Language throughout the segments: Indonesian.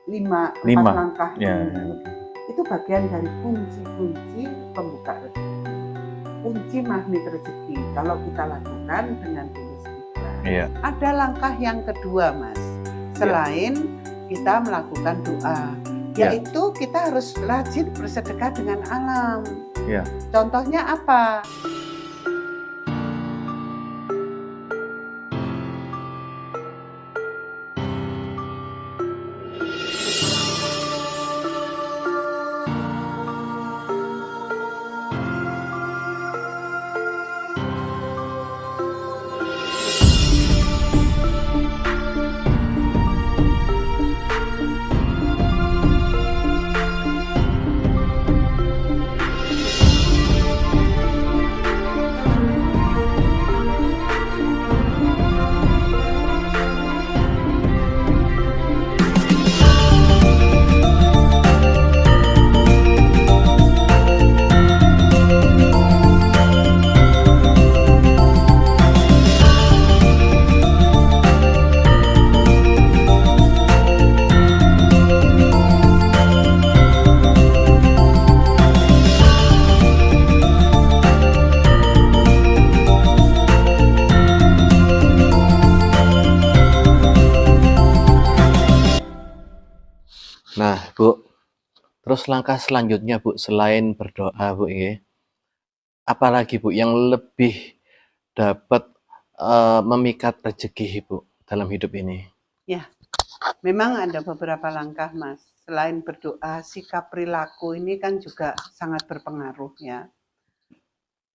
4 5. langkah Ya. ini itu bagian dari kunci-kunci pembuka rezeki, kunci magnet rezeki kalau kita lakukan dengan tulus ikhlas. Iya. Ada langkah yang kedua, Mas, selain kita melakukan doa, yaitu kita harus rajin bersedekah dengan alam. Iya. Contohnya apa? Nah, Bu, terus langkah selanjutnya, Bu, selain berdoa, Bu, ya, apalagi, Bu, yang lebih dapat memikat rezeki, Bu, dalam hidup ini? Ya, memang ada beberapa langkah, Mas. Selain berdoa, sikap perilaku ini kan juga sangat berpengaruh ya.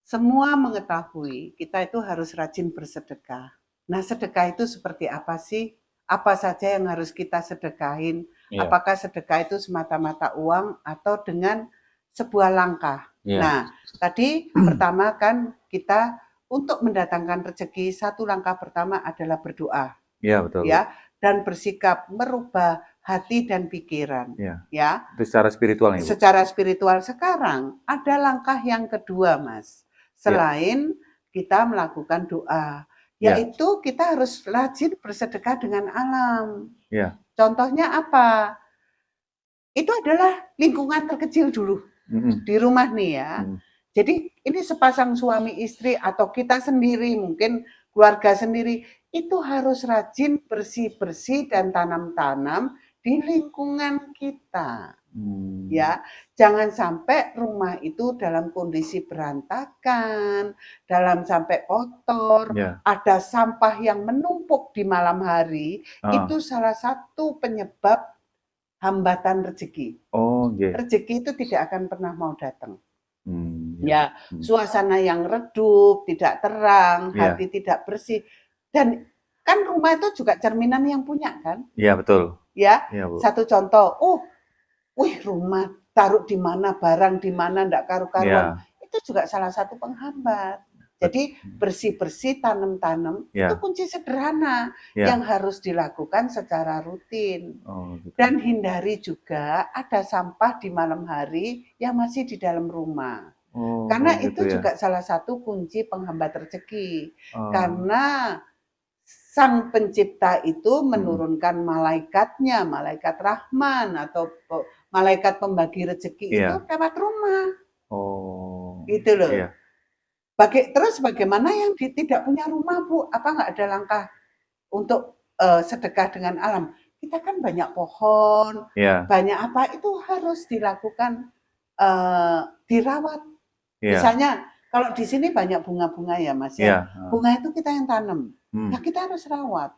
Semua mengetahui kita itu harus rajin bersedekah. Nah, sedekah itu seperti apa sih? Apa saja yang harus kita sedekahin? Apakah sedekah itu semata-mata uang atau dengan sebuah langkah? Nah, tadi pertama kan kita untuk mendatangkan rezeki, satu langkah pertama adalah berdoa. Iya, betul. Ya, dan bersikap merubah hati dan pikiran. Ya. Itu secara spiritual nih, Bu. Secara spiritual. Sekarang ada langkah yang kedua, Mas. Selain kita melakukan doa, yaitu kita harus rajin bersedekah dengan alam. Contohnya apa? Itu adalah lingkungan terkecil dulu di rumah nih ya. Jadi ini sepasang suami istri atau kita sendiri, mungkin keluarga sendiri, itu harus rajin bersih-bersih dan tanam-tanam di lingkungan kita. Ya, jangan sampai rumah itu dalam kondisi berantakan, dalam sampai kotor, ada sampah yang menumpuk di malam hari, itu salah satu penyebab hambatan rezeki. Rezeki itu tidak akan pernah mau datang. Ya, suasana yang redup, tidak terang, hati tidak bersih, dan kan rumah itu juga cerminan yang punya kan? Iya, betul. Ya, satu contoh, wih rumah taruh di mana, barang di mana, ndak karu-karuan. Itu juga salah satu penghambat. Jadi bersih-bersih, tanam-tanam, itu kunci sederhana yang harus dilakukan secara rutin. Dan hindari juga ada sampah di malam hari yang masih di dalam rumah. Karena itu juga salah satu kunci penghambat rezeki. Karena Sang Pencipta itu menurunkan malaikatnya, malaikat Rahman atau malaikat pembagi rezeki itu lewat rumah. Gitu loh. Terus bagaimana yang tidak punya rumah, Bu? Apa nggak ada langkah untuk sedekah dengan alam? Kita kan banyak pohon, banyak apa, itu harus dilakukan, dirawat. Misalnya kalau di sini banyak bunga-bunga ya, Mas ya. Bunga itu kita yang tanam. Ya kita harus rawat.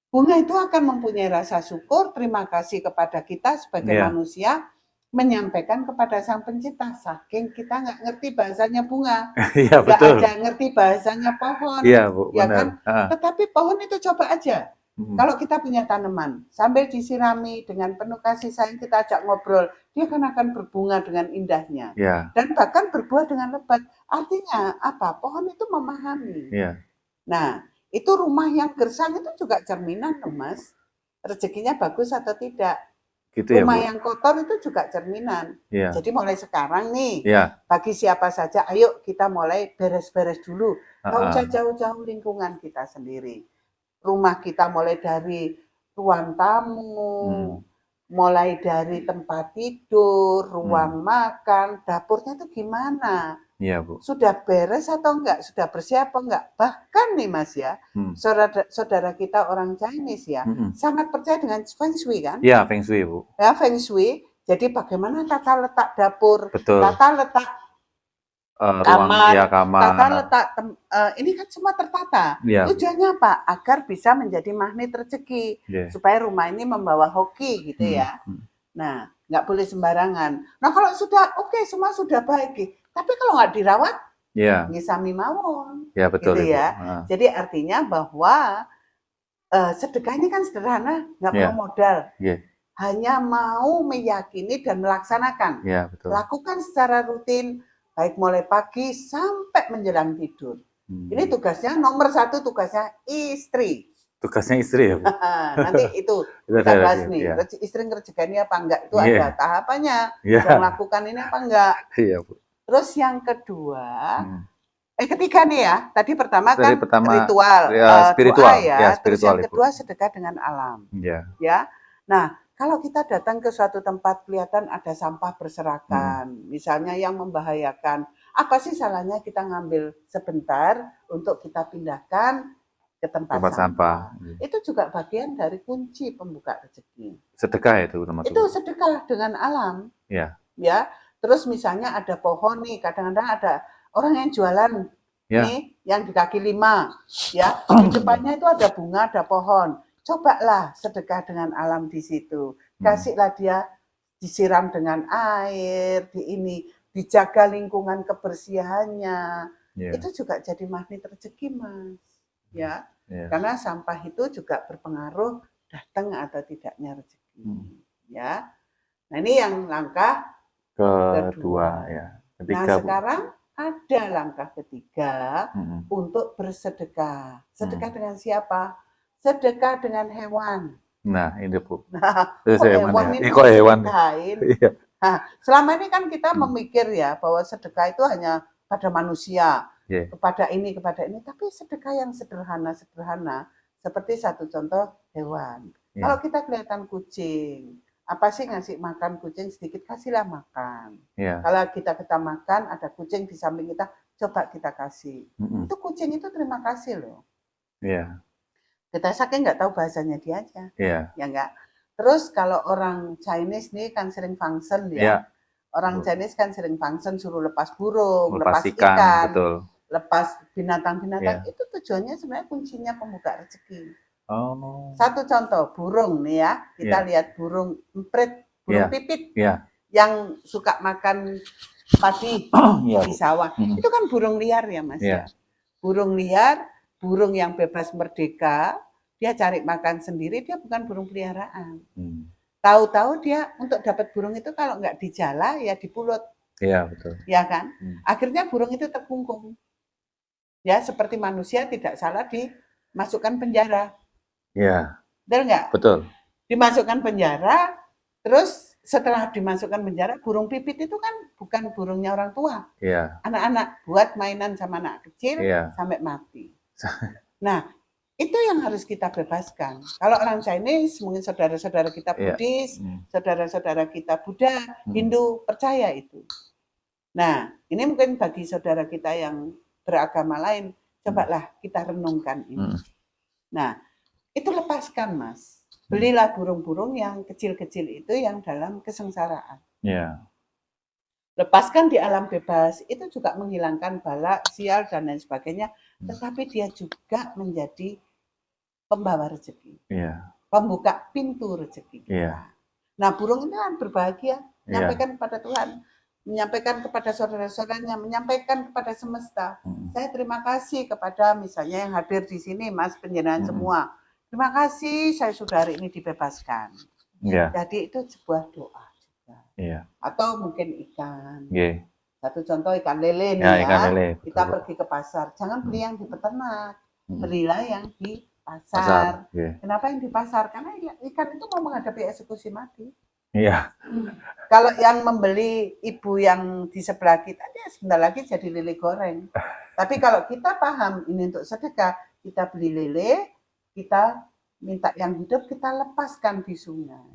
Bunga itu akan mempunyai rasa syukur, terima kasih kepada kita sebagai manusia, menyampaikan kepada Sang Pencipta. Saking kita nggak ngerti bahasanya bunga, nggak ada ngerti bahasanya pohon, ya kan? Tetapi pohon itu coba aja. Kalau kita punya tanaman, sambil disirami dengan penuh kasih sayang, kita ajak ngobrol, dia akan berbunga dengan indahnya. Dan bahkan berbuah dengan lebat. Artinya apa? Pohon itu memahami. Nah, itu rumah yang gersang itu juga cerminan loh, Mas. Rezekinya bagus atau tidak. Rumah yang kotor itu juga cerminan. Jadi mulai sekarang nih, bagi siapa saja, ayo kita mulai beres-beres dulu. Nggak usah jauh-jauh lingkungan kita sendiri. Rumah kita mulai dari ruang tamu, mulai dari tempat tidur, ruang makan, dapurnya itu gimana? Iya, Bu. Sudah beres atau enggak? Sudah bersih apa enggak? Bahkan nih Mas ya, saudara kita orang Chinese ya, sangat percaya dengan Feng Shui kan? Iya, Feng Shui, Bu. Ya, Feng Shui. Jadi bagaimana tata letak dapur, Betul. tata letak Ruang, ya, kamar, tata letak ini kan semua tertata. Ya. Tujuannya apa? Agar bisa menjadi magnet rezeki, supaya rumah ini membawa hoki gitu ya. Nah, nggak boleh sembarangan. Nah, kalau sudah oke, semua sudah baik, tapi kalau nggak dirawat, ngisami mawon. Ya, betul, gitu ya. Jadi artinya bahwa sedekah ini kan sederhana, nggak perlu modal. Hanya mau meyakini dan melaksanakan. Ya, betul. Lakukan secara rutin, baik mulai pagi sampai menjelang tidur. Ini tugasnya nomor 1, tugasnya istri. Tugasnya istri ya, Bu? Nanti itu kita bahas nih, istri ngerjakannya apa enggak, itu ada tahapannya. Yang lakukan ini apa enggak. Iya, Bu. Terus yang kedua, ketiga nih ya, tadi pertama kan ritual, spiritual, doa ya, terus yang kedua sedekah dengan alam. Ya. Nah, kalau kita datang ke suatu tempat kelihatan ada sampah berserakan, misalnya yang membahayakan, apa sih salahnya kita ngambil sebentar untuk kita pindahkan ke tempat sampah. Itu juga bagian dari kunci pembuka rezeki. Sedekah itu termasuk. Itu sedekah dengan alam. Ya. Ya. Terus misalnya ada pohon nih, kadang-kadang ada orang yang jualan nih, yang di kaki 5, ya, di depannya itu ada bunga, ada pohon. Cobalah sedekah dengan alam di situ. Kasihlah dia disiram dengan air, dijaga lingkungan kebersihannya. Itu juga jadi magnet rezeki, Mas. Ya. Karena sampah itu juga berpengaruh datang atau tidaknya rezeki. Ya. Nah, ini yang langkah kedua. Ya. Ketiga, nah, sekarang ada langkah ketiga untuk bersedekah. Sedekah dengan siapa? Sedekah dengan hewan. Nah, ini Bu. Nah, hewan ini kok hewan? Nah, selama ini kan kita memikir ya bahwa sedekah itu hanya pada manusia, kepada ini. Tapi sedekah yang sederhana, seperti satu contoh hewan. Kalau kita kelihatan kucing, apa sih ngasih makan kucing sedikit, kasihlah makan. Kalau kita makan, ada kucing di samping kita, coba kita kasih. Itu kucing itu terima kasih loh. Kita saking nggak tahu bahasanya dia aja. Ya enggak. Terus kalau orang Chinese nih kan sering function ya. Orang Chinese kan sering function, suruh lepas burung, lepas ikan, lepas binatang-binatang. Itu tujuannya sebenarnya kuncinya pembuka rezeki. Satu contoh, burung nih ya. Kita lihat burung emprit, burung pipit yang suka makan padi di sawah. Itu kan burung liar ya Mas ya. Burung liar, burung yang bebas merdeka, dia cari makan sendiri, dia bukan burung peliharaan. Tahu-tahu dia untuk dapat burung itu kalau nggak dijala ya dipulut. Iya, betul. Ya kan? Akhirnya burung itu terkungkung. Ya, seperti manusia tidak salah dimasukkan penjara. Iya. Betul nggak? Betul. Dimasukkan penjara, terus setelah dimasukkan penjara, burung pipit itu kan bukan burungnya orang tua. Iya. Anak-anak buat mainan sama anak kecil sampai mati. Nah, itu yang harus kita bebaskan. Kalau orang Chinese, mungkin saudara-saudara kita Buddhis, saudara-saudara kita Buddha, Hindu, percaya itu. Nah, ini mungkin bagi saudara kita yang beragama lain, cobalah kita renungkan ini. Nah, itu lepaskan, Mas. Belilah burung-burung yang kecil-kecil itu yang dalam kesengsaraan. Lepaskan di alam bebas, itu juga menghilangkan bala, sial, dan lain sebagainya. Tetapi dia juga menjadi pembawa rezeki. Pembuka pintu rezeki kita. Nah, burung itu kan berbahagia, menyampaikan kepada Tuhan, menyampaikan kepada saudara-saudaranya, menyampaikan kepada semesta. Saya terima kasih kepada misalnya yang hadir di sini, Mas, penjenengan semua. Terima kasih saya sudah hari ini dibebaskan. Jadi itu sebuah doa juga. Atau mungkin ikan. Satu contoh ikan lele nih ya. Ikan lele, kita pergi ke pasar, jangan beli yang di peternak, belilah yang di pasar. Kenapa yang di pasar? Karena ikan itu mau menghadapi eksekusi mati. Kalau yang membeli ibu yang di sebelah kita, dia sebentar lagi jadi lele goreng. Tapi kalau kita paham ini untuk sedekah, kita beli lele, kita minta yang hidup, kita lepaskan di sungai.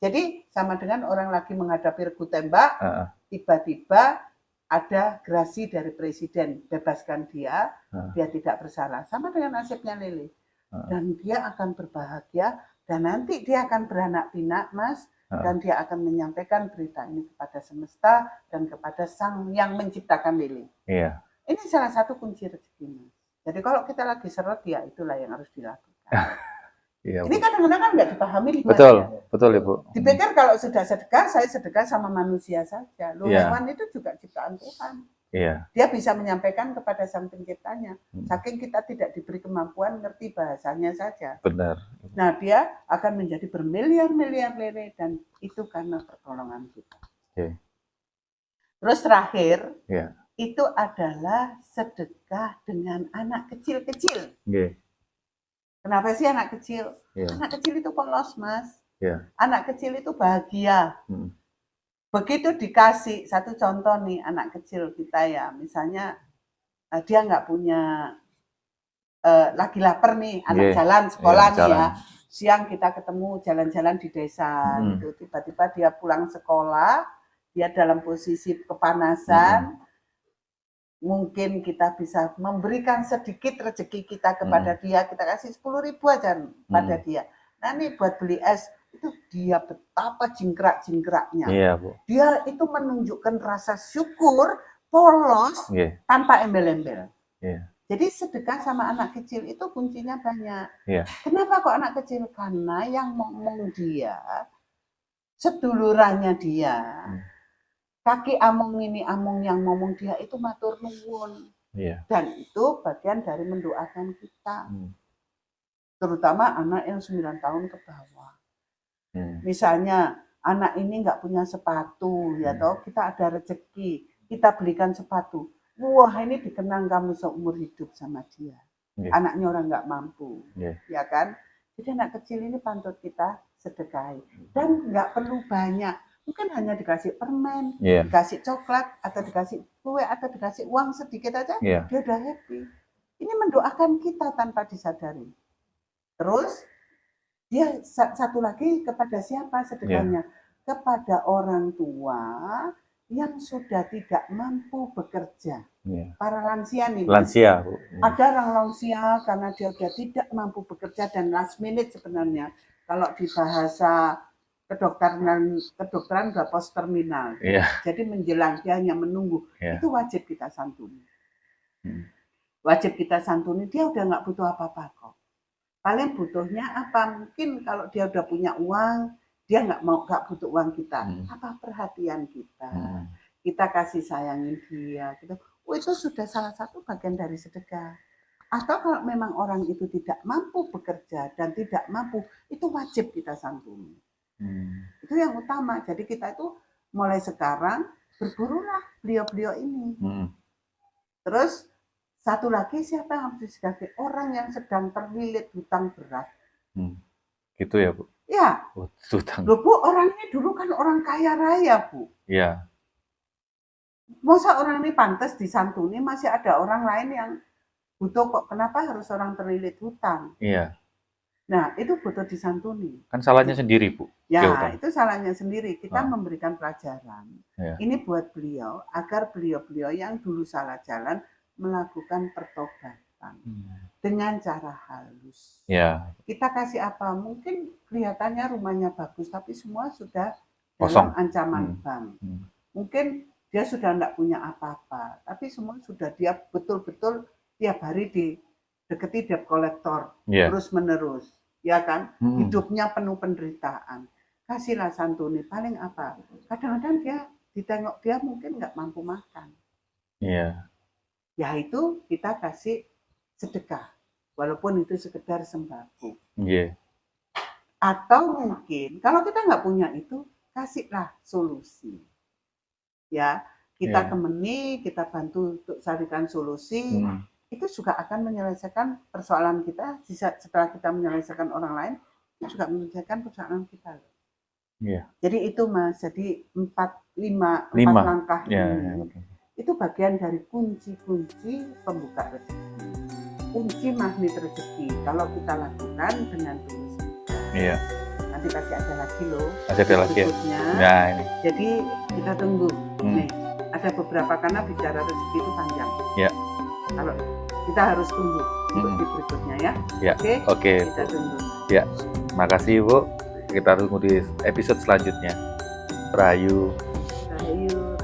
Jadi sama dengan orang lagi menghadapi regu tembak, Heeh. tiba-tiba ada gerasi dari presiden, bebaskan dia, dia tidak bersalah. Sama dengan nasibnya Lili. Dan dia akan berbahagia, dan nanti dia akan beranak pinak, Mas, dan dia akan menyampaikan berita ini kepada semesta dan kepada sang yang menciptakan Lili. Iya. Ini salah satu kunci rezeki, Mas. Jadi kalau kita lagi seret, ya itulah yang harus dilakukan. Iya, Ini Bu. kadang-kadang kan nggak dipahami, Mas. Betul, betul Ibu. Dipikir kalau sudah sedekah, saya sedekah sama manusia saja. Loh, Iya. hewan itu juga ciptaan Tuhan. Iya. Dia bisa menyampaikan kepada sang penciptanya. Saking kita tidak diberi kemampuan ngerti bahasanya saja. Benar. Nah, dia akan menjadi bermiliar-miliar lele, dan itu karena pertolongan kita. Oke. Terus terakhir, Iya. itu adalah sedekah dengan anak kecil-kecil. Oke. Kenapa sih anak kecil? Iya. Anak kecil itu polos, Mas. Iya. Anak kecil itu bahagia. Begitu dikasih, satu contoh nih, anak kecil kita ya, misalnya dia nggak punya, lagi lapar nih, anak jalan sekolah nih ya, siang kita ketemu jalan-jalan di desa, gitu. Tiba-tiba dia pulang sekolah, dia dalam posisi kepanasan, mungkin kita bisa memberikan sedikit rezeki kita kepada dia, kita kasih 10.000 aja pada dia. Nah ini buat beli es, itu dia betapa jingkrak-jingkraknya. Iya, Bu. Dia itu menunjukkan rasa syukur, polos, tanpa embel-embel. Iya. Jadi sedekah sama anak kecil itu kuncinya banyak. Iya. Kenapa kok anak kecil? Karena yang ngomong dia, sedulurannya dia, kaki among ini among yang ngomong dia itu matur nuwun. Iya. Dan itu bagian dari mendoakan kita. Terutama anak yang 9 tahun ke bawah. Misalnya anak ini nggak punya sepatu, ya toh, kita ada rezeki, kita belikan sepatu. Wah, ini dikenang kamu seumur hidup sama dia. Anaknya orang nggak mampu, ya kan? Jadi anak kecil ini pantut kita sedekahi. Dan nggak perlu banyak. Mungkin hanya dikasih permen, dikasih coklat, atau dikasih kue, atau dikasih uang sedikit aja, dia udah happy. Ini mendoakan kita tanpa disadari. Terus, dia satu lagi kepada siapa sedekahnya? Kepada orang tua yang sudah tidak mampu bekerja. Para lansia nih. Lansia, Bu. Ada orang lansia karena dia sudah tidak mampu bekerja dan last minute sebenarnya. Kalau di bahasa kedokteran udah post terminal. Jadi menjelang dia hanya menunggu. Itu wajib kita santuni. Wajib kita santuni, dia udah nggak butuh apa-apa kok. Paling butuhnya apa? Mungkin kalau dia udah punya uang, dia nggak butuh uang kita. Apa perhatian kita? Kita kasih sayangin dia. Gitu. Itu sudah salah satu bagian dari sedekah. Atau kalau memang orang itu tidak mampu bekerja dan tidak mampu, itu wajib kita santuni. Itu yang utama. Jadi kita itu mulai sekarang bergurulah beliau-beliau ini. Terus satu lagi, siapa yang harus disedekahi? Orang yang sedang terlilit hutang berat. Gitu ya, Bu? Ya. Hutang. Loh, Bu, orang ini dulu kan orang kaya raya, Bu. Iya. Masa orang ini pantas disantuni, masih ada orang lain yang butuh kok. Kenapa harus orang terlilit hutang? Iya. Nah, itu butuh disantuni. Kan salahnya sendiri, Bu. Ya, itu salahnya sendiri. Kita memberikan pelajaran. Ini buat beliau, agar beliau-beliau yang dulu salah jalan, melakukan pertobatan dengan cara halus. Kita kasih apa? Mungkin kelihatannya rumahnya bagus, tapi semua sudah dalam ancaman bank. Mungkin dia sudah tidak punya apa-apa, tapi semua sudah dia betul-betul tiap hari dideketi debt collector terus menerus, ya kan? Hidupnya penuh penderitaan. Kasihlah santuni. Paling apa? Kadang-kadang dia ditengok dia mungkin nggak mampu makan. Ya itu kita kasih sedekah, walaupun itu sekedar sembako. Atau mungkin kalau kita nggak punya itu, kasihlah solusi. Ya, kita temani, kita bantu untuk carikan solusi. Itu juga akan menyelesaikan persoalan kita. Setelah kita menyelesaikan orang lain, itu juga menyelesaikan persoalan kita. Jadi itu Mas, jadi 4 langkah ini. Itu bagian dari kunci-kunci pembuka rezeki, kunci magnet rezeki kalau kita lakukan dengan tulus. nanti pasti ada lagi loh. Masih ada lagi ya? Berikutnya. Nah, ini. Jadi kita tunggu. Hmm. Nih, ada beberapa karena bicara rezeki itu panjang. Ya. Kalau kita harus tunggu untuk Hmm. di berikutnya ya. Ya. Oke. Oke, Kita Bu. tunggu. Makasih, Bu. Kita tunggu di episode selanjutnya. Rahayu. Rahayu.